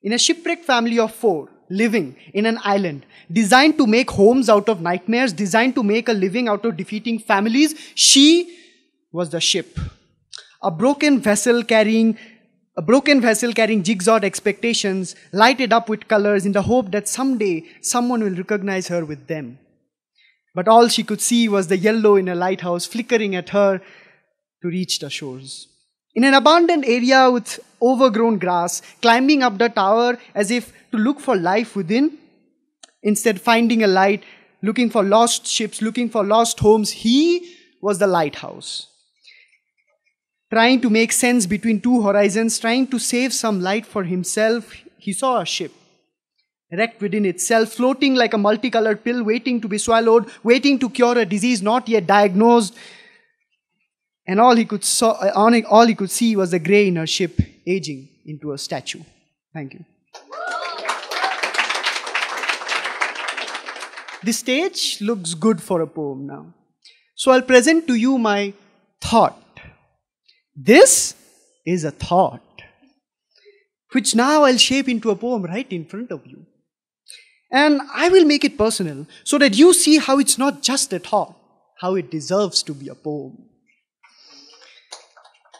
In a shipwrecked family of 4, living in an island, designed to make homes out of nightmares, designed to make a living out of defeating families, she was the ship. A broken vessel carrying jigsawed expectations, lighted up with colors in the hope that someday someone will recognize her with them. But all she could see was the yellow in a lighthouse flickering at her to reach the shores. In an abandoned area with overgrown grass, climbing up the tower as if to look for life within, instead finding a light, looking for lost ships, looking for lost homes, he was the lighthouse. Trying to make sense between two horizons, trying to save some light for himself, he saw a ship, wrecked within itself, floating like a multicolored pill, waiting to be swallowed, waiting to cure a disease not yet diagnosed. And all he could see was the grey in her ship, aging into a statue. Thank you. This stage looks good for a poem now. So I'll present to you my thought. This is a thought, which now I'll shape into a poem right in front of you. And I will make it personal, so that you see how it's not just a thought, how it deserves to be a poem.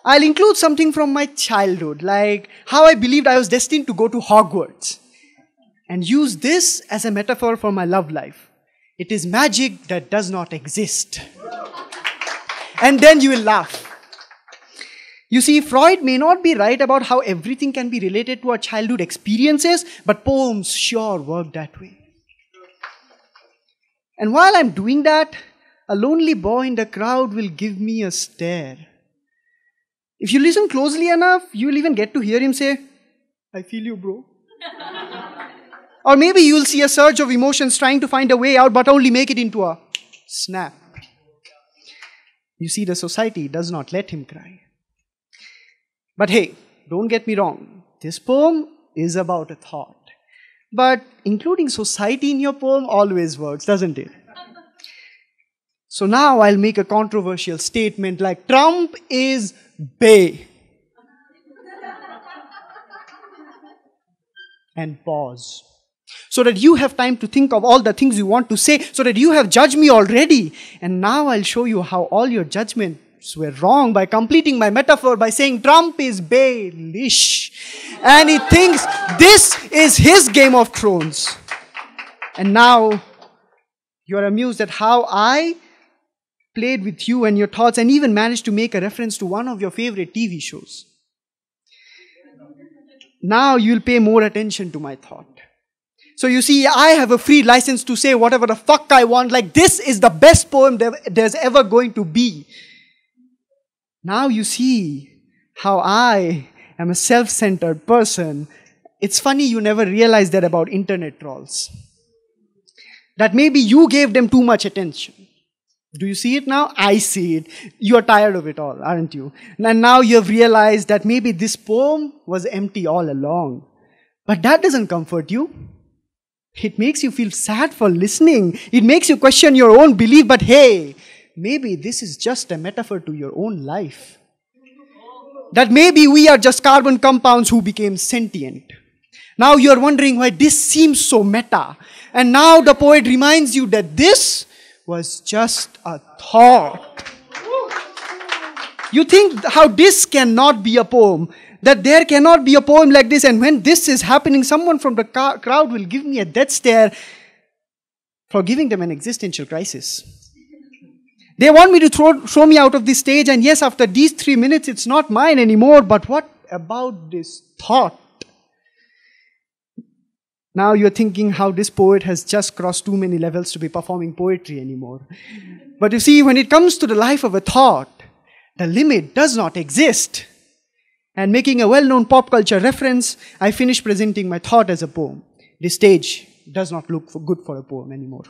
I'll include something from my childhood, like how I believed I was destined to go to Hogwarts, and use this as a metaphor for my love life. It is magic that does not exist. And then you will laugh. You see, Freud may not be right about how everything can be related to our childhood experiences, but poems sure work that way. And while I'm doing that, a lonely boy in the crowd will give me a stare. If you listen closely enough, you'll even get to hear him say, "I feel you, bro." Or maybe you'll see a surge of emotions trying to find a way out, but only make it into a snap. You see, the society does not let him cry. But hey, don't get me wrong. This poem is about a thought. But including society in your poem always works, doesn't it? So now I'll make a controversial statement like Trump is bae. And pause. So that you have time to think of all the things you want to say, so that you have judged me already. And now I'll show you how all your judgments were wrong by completing my metaphor by saying Trump is baelish. And he thinks this is his Game of Thrones. And now you're amused at how I played with you and your thoughts and even managed to make a reference to one of your favorite TV shows. Now you'll pay more attention to my thought. So you see, I have a free license to say whatever the fuck I want, like this is the best poem there's ever going to be. Now you see how I am a self-centered person. It's funny you never realized that about internet trolls. That maybe you gave them too much attention. Do you see it now? I see it. You are tired of it all, aren't you? And now you have realized that maybe this poem was empty all along. But that doesn't comfort you. It makes you feel sad for listening. It makes you question your own belief. But hey, maybe this is just a metaphor to your own life. That maybe we are just carbon compounds who became sentient. Now you are wondering why this seems so meta. And now the poet reminds you that this was just a thought. You think how this cannot be a poem, that there cannot be a poem like this, and when this is happening, someone from the crowd will give me a death stare for giving them an existential crisis. They want me to throw me out of this stage, and yes, after these 3 minutes, it's not mine anymore, but what about this thought? Now you're thinking how this poet has just crossed too many levels to be performing poetry anymore. But you see, when it comes to the life of a thought, the limit does not exist. And making a well-known pop culture reference, I finish presenting my thought as a poem. This stage does not look good for a poem anymore.